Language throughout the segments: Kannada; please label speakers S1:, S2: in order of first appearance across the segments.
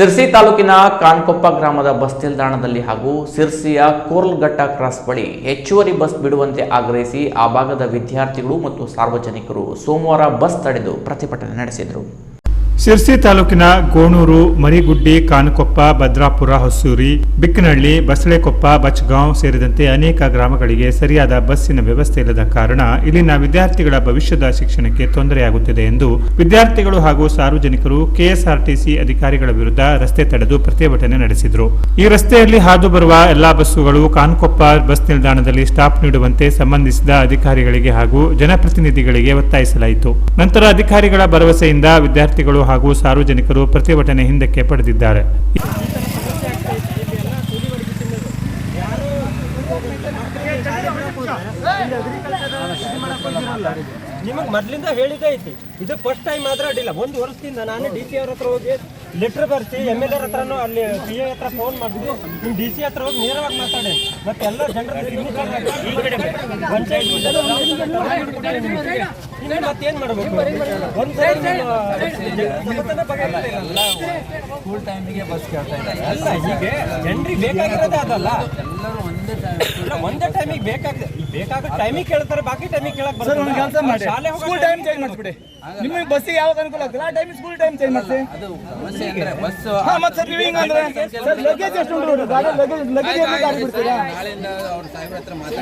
S1: ಸಿರ್ಸಿ ತಾಲೂಕಿನ ಕಾನ್ಕೊಪ್ಪ ಗ್ರಾಮದ ಬಸ್ ನಿಲ್ದಾಣದಲ್ಲಿ ಹಾಗೂ ಸಿರ್ಸಿಯ ಕೋರ್ಲ್ಘಟ್ಟ ಕ್ರಾಸ್ ಬಳಿ ಹೆಚ್ಚುವರಿ ಬಸ್ ಬಿಡುವಂತೆ ಆಗ್ರಹಿಸಿ ಆ ಭಾಗದ ವಿದ್ಯಾರ್ಥಿಗಳು ಮತ್ತು ಸಾರ್ವಜನಿಕರು ಸೋಮವಾರ ಬಸ್ ತಡೆದು ಪ್ರತಿಭಟನೆ ನಡೆಸಿದರು.
S2: ಸಿರ್ಸಿ ತಾಲೂಕಿನ ಗೋಣೂರು, ಮರಿಗುಡ್ಡಿ, ಕಾನಕೊಪ್ಪ, ಭದ್ರಾಪುರ, ಹೊಸೂರಿ, ಬಿಕ್ಕನಹಳ್ಳಿ, ಬಸಳೆಕೊಪ್ಪ, ಬಚ್ಗಾಂವ್ ಸೇರಿದಂತೆ ಅನೇಕ ಗ್ರಾಮಗಳಿಗೆ ಸರಿಯಾದ ಬಸ್ಸಿನ ವ್ಯವಸ್ಥೆ ಇಲ್ಲದ ಕಾರಣ ಇಲ್ಲಿನ ವಿದ್ಯಾರ್ಥಿಗಳ ಭವಿಷ್ಯದ ಶಿಕ್ಷಣಕ್ಕೆ ತೊಂದರೆಯಾಗುತ್ತಿದೆ ಎಂದು ವಿದ್ಯಾರ್ಥಿಗಳು ಹಾಗೂ ಸಾರ್ವಜನಿಕರು ಕೆಎಸ್ಆರ್ಟಿಸಿ ಅಧಿಕಾರಿಗಳ ವಿರುದ್ಧ ರಸ್ತೆ ತಡೆದು ಪ್ರತಿಭಟನೆ ನಡೆಸಿದರು. ಈ ರಸ್ತೆಯಲ್ಲಿ ಹಾದು ಬರುವ ಎಲ್ಲಾ ಬಸ್ಸುಗಳು ಕಾನಕೊಪ್ಪ ಬಸ್ ನಿಲ್ದಾಣದಲ್ಲಿ ಸ್ಟಾಪ್ ನೀಡುವಂತೆ ಸಂಬಂಧಿಸಿದ ಅಧಿಕಾರಿಗಳಿಗೆ ಹಾಗೂ ಜನಪ್ರತಿನಿಧಿಗಳಿಗೆ ಒತ್ತಾಯಿಸಲಾಯಿತು. ನಂತರ ಅಧಿಕಾರಿಗಳ ಭರವಸೆಯಿಂದ ವಿದ್ಯಾರ್ಥಿಗಳು ಹಾಗೂ ಸಾರ್ವಜನಿಕರು ಪ್ರತಿಭಟನೆ ಹಿಂದಕ್ಕೆ ಪಡೆದಿದ್ದಾರೆ.
S3: ನಿಮಗೆ ಮೊದಲಿಂದ ಹೇಳಿದ್ದೇ ಐತಿ, ಇದು ಫಸ್ಟ್ ಟೈಮ್ ಮಾತ್ರ ಅಡ್ಡಿಲ್ಲ. ಒಂದು ವರ್ಷದಿಂದ ನಾನು DC ಅವ್ರ ಹತ್ರ ಹೋಗಿ ಲೆಟರ್ ಬರ್ಸಿ MLA ಹತ್ರನೂ ಅಲ್ಲಿ PA ಹತ್ರ ಫೋನ್ ಮಾಡಿದ್ವಿ. ನಿಮ್ಮ DC ಹತ್ರ ಹೋಗಿ ನೇರವಾಗಿ ಮಾತಾಡಿ ಮತ್ತೆ ಎಲ್ಲ ಜನರ ಮತ್ತೇನು ಮಾಡಬೇಕು? ಒಂದು
S4: ಸ್ಕೂಲ್ ಟೈಮಿಗೆ ಬಸ್ ಕೇಳ್ತಾ ಇದ್ದಾರೆ.
S3: ಅಲ್ಲ, ಈಗ ಜನರಿಗೆ ಬೇಕಾಗಿರೋದೇ ಅದಲ್ಲ, ಒಂದೇ ಟೈಮಿಗೆ ಬೇಕಾಗ ಟೈಮಿಗೆ ಕೇಳ್ತಾರೆ, ಬಾಕಿ ಟೈಮಿಗೆ ಕೇಳಕ್ ಬರ್ತಾರೆ.
S5: ಸ್ಕೂಲ್ ಟೈಮ್ ಚೇಂಜ್ ಮಾಡಿಸ್ಬಿಡಿ. ನಿಮಗೆ ಬಸ್ಸಿಗೆ ಯಾವಾಗ ಅನುಕೂಲ ಆಗ್ತದೆ ಆ ಟೈಮ್ ಸ್ಕೂಲ್ ಟೈಮ್ ಚೇಂಜ್ ಮಾಡಿಸಿ.
S4: ಅದು ಸಮಸ್ಯೆ ಅಂದ್ರೆ ಬಸ್
S5: ಮತ್ತೆ ನೀವು ಹಿಂಗಂದ್ರೆ ಸರ್ ಲಗೇಜ್ ಎಷ್ಟು ಉಂಟು? ಲಗೇಜ್ ಗಾಡಿ ಬಿಡ್ತೀರಾ?
S4: ನಾಳೆಯಿಂದ ಅವ್ರ ಸಾಹೇಬ್ರ ಹತ್ರ ಮಾತಾಡಿ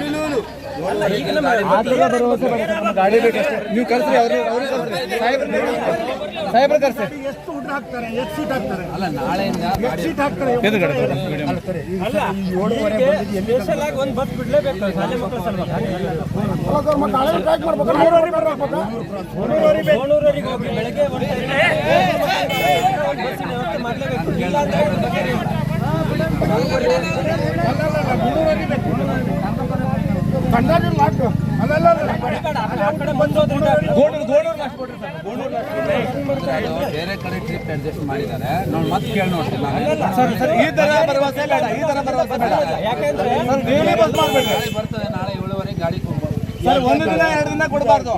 S5: ಗಾಡಿ ಬೇಕಷ್ಟೇ. ನೀವು ಕರ್ಸಿ ಸಾಹೇಬ್ರ ಕರ್ಸಿ.
S4: ಅಲ್ಲ, ನಾಳೆಯಿಂದ
S3: ಸ್ಪೆಷಲ್ ಆಗಿ ಒಂದು ಬಸ್ ಬಿಡ್ಲೇಬೇಕು ಶಾಲೆ ಮಕ್ಕಳ ಸಲುವಾಗಿ. ಗೋಣೂರಿಗೆ ಹೋಗಿ ಬೆಳಗ್ಗೆ ಬಸ್ಸಿನ ವ್ಯವಸ್ಥೆ ಮಾಡಲೇಬೇಕು. ಇಲ್ಲ ಅಂದ್ರೆ
S4: ಬೇರೆ ಕಡೆ ಟ್ರಿಪ್ ಅಡ್ಜಸ್ಟ್ ಮಾಡಿದ್ದಾರೆ. ನಾವು ಮತ್ತೆ ಕೇಳಿ ನೋಡ್ತೀವಿ.
S5: ಈ ತರ ಭರವಸೆ ಬೇಡ, ಈ ತರ ಭರವಸೆ ಬೇಡ.
S3: ಯಾಕೆಂದ್ರೆ
S4: ಬರ್ತದೆ ನಾಳೆ 7:15 ಗಾಡಿ
S5: ಸರ್. ಒಂದು ದಿನ 2 ದಿನ ಕೊಡಬಾರ್ದು.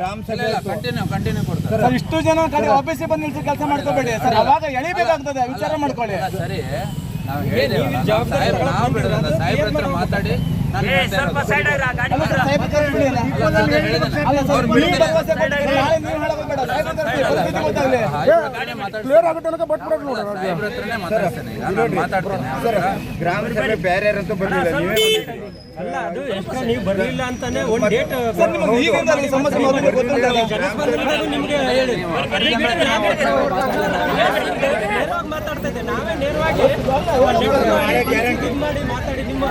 S4: ಕಂಟಿನ್ಯೂ ಕೊಡ್ತಾರೆ
S5: ಸರ್. ಇಷ್ಟು ಜನ ಕಡೆ ಆಫೀಸಿಗೆ ಬಂದು ನಿಲ್ಸಿ ಕೆಲಸ ಮಾಡ್ಕೋಬೇಡಿ ಸರ್. ಅವಾಗ ಎಳಿಬೇಕಾಗ್ತದೆ, ವಿಚಾರ ಮಾಡ್ಕೊಳ್ಳಿ.
S4: ಸರಿ, ನಾವು ಹೇಳಿದ್ದೇವೆ, ಸಾಹೇಬ್ರ ಹತ್ರ ಮಾತಾಡಿ
S5: ಗ್ರಾಮೀಣ ಸಭೆ ಬೇರೆ ಯಾರಂತೂ ಬರಲಿಲ್ಲ, ನೀವೇ
S3: ಅಲ್ಲ. ಅದು ಎಷ್ಟು ನೀವು ಬರಲಿಲ್ಲ ಅಂತಾನೆ ಒಂದು ಡೇಟ್ ನಿಮಗೆ ಹೇಳಿ ಮಾತಾಡ್ತಾ ಇದ್ದೆ. ನಾವೇ ನೇರವಾಗಿ ಮಾಡಿ ಮಾತಾಡಿ ನಿಮ್ಮ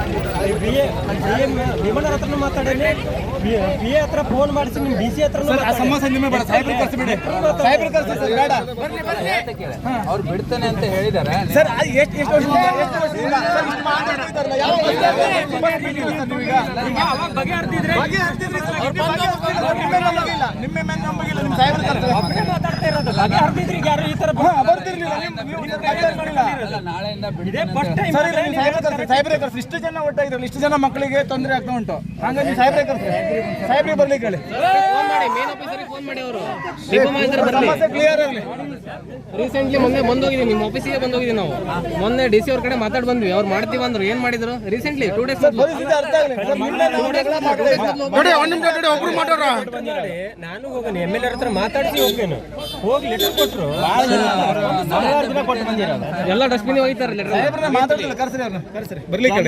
S3: ವಿಮಾನ ಹತ್ರನೂ ಮಾತಾಡೇನೆ, PA ಹತ್ರ ಫೋನ್ ಮಾಡಿಸಿ ನಿಮ್ಮ DC ಹತ್ರ
S5: ಸಮಸ್ಯೆ ನಿಮಗೆ ಬೇಡ. ಸಾಹೇಬ್ರು ಕರ್ಸಿಬಿಡಿ, ಸಾಹೇಬ್ರು ಕರ್ಸಿ ಸರ್. ಬೇಡ
S4: ಅವ್ರು ಬಿಡ್ತಾನೆ ಅಂತ ಹೇಳಿದ್ದಾರೆ
S5: ಸರ್. ಎಷ್ಟು ವರ್ಷದಿಂದ
S3: ಬಗೆಹರ್ತಿದ್ರೆ
S5: ನಿಮ್ಮ ಮೇಲೆ ನಂಬಿಲ್ಲ. ನಿಮ್ಮ ಸಾಹೇಬ್ರು ಕರ್ಸಿ
S3: ಮಾತಾಡ್ತಾ ಇರೋದು ಬಗೆಹರ್ತಿದ್ರೆ ಯಾರು ಈ ತರ
S5: ಬರ್ತಿರ್ಲಿಲ್ಲ.
S4: ನಾಳೆಯಿಂದ
S3: ಫಸ್ಟ್ ಟೈಮ್
S5: ಸಾಹೇಬ್ರೆ ಕರ್ಸಿ. ಇಷ್ಟು ಜನ ಒಟ್ಟಾಗಿರಲ್ಲ, ಇಷ್ಟು ಜನ ಮಕ್ಕಳಿಗೆ ತೊಂದರೆ ಆಗ್ತಾ ಉಂಟು. ಹಾಗಾಗಿ ಸಾಹೇಬ್ರೆ ಕರ್ಸಿ, ಸಾಹೇಬ್ರಿಗೆ ಬರ್ಲಿಕ್ಕೆ ಹೇಳಿ. ಸಮಸ್ಯೆ ಕ್ಲಿಯರ್ ಆಗಲಿ.
S6: ರೀಸೆಂಟ್ಲಿ ಮೊನ್ನೆ ಬಂದೋಗಿದ್ದೀವಿ, ನಿಮ್ಮ ಆಫೀಸಿಗೆ ಬಂದೋಗಿದ್ದೀವಿ ನಾವು. ಮೊನ್ನೆ DC ಅವ್ರ ಕಡೆ ಮಾತಾಡಿ ಬಂದ್ವಿ. ಅವ್ರು ಮಾಡ್ತೀವಿ ಅಂದ್ರು. ಏನ್ ಮಾಡಿದ್ರು ರೀಸೆಂಟ್ಲಿ 2 days
S5: ಪರಿಸ್ಥಿತಿ ಅರ್ಥ ಆಗಲಿ.
S3: ನಾನು ಹೋಗೋಣ MLA ಹತ್ರ ಮಾತಾಡಿಸಿ ಹೋಗ್ತೇನೆ. ಹೋಗಿ ಲೆಟರ್ ಕೊಟ್ಟರು
S6: ಎಲ್ಲ ಡಸ್ಟ್ಬಿನ್ ಹೋಗ್ತಾರೆ. ಲೆಟರ್
S5: ಸಾಹೇಬ್ರನ್ನ ಮಾತಾಡ್ತಿಲ್ಲ, ಕರ್ಸ್ರಿ ಅವ್ರನ್ನ, ಕರ್ಸ್ರಿ ಬರ್ಲಿಕ್ಕೆ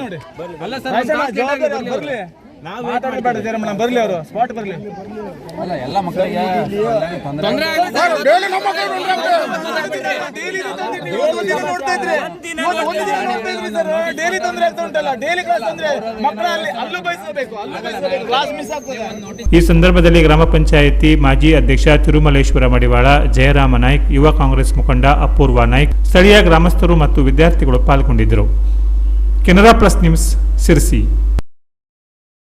S5: ನೋಡಿ.
S6: ಅಲ್ಲ ಸರ್,
S5: ಬರ್ಲಿ, ನಾವು ಮಾತಾಡಬೇಡ ಜರಮಣ. ಬರ್ಲಿ, ಅವರು ಸ್ಪಾಟ್ ಬರ್ಲಿ.
S4: ಅಲ್ಲ, ಎಲ್ಲ ಮಕ್ಕಳಿಗೆ
S6: ತೊಂದರೆ
S5: ಡೈಲಿ ತೊಂದರೆ ಆಗ್ತಾ ಉಂಟಲ್ಲ. ಡೈಲಿ ಕ್ಲಾಸ್ ಅಂದ್ರೆ ಮಕ್ಕಳ ಅಲ್ಲೂ ಬಯಸಬೇಕು, ಕ್ಲಾಸ್ ಮಿಸ್ ಆಗ್ತದೆ.
S2: ಈ ಸಂದರ್ಭದಲ್ಲಿ ಗ್ರಾಮ ಪಂಚಾಯಿತಿ ಮಾಜಿ ಅಧ್ಯಕ್ಷ ತಿರುಮಲೇಶ್ವರ ಮಡಿವಾಳ, ಜಯರಾಮ ನಾಯ್ಕ್, ಯುವ ಕಾಂಗ್ರೆಸ್ ಮುಖಂಡ ಅಪೂರ್ವ ನಾಯ್ಕ್, ಸ್ಥಳೀಯ ಗ್ರಾಮಸ್ಥರು ಮತ್ತು ವಿದ್ಯಾರ್ಥಿಗಳು ಪಾಲ್ಗೊಂಡಿದ್ದರು. Canara plus news, Sirsi.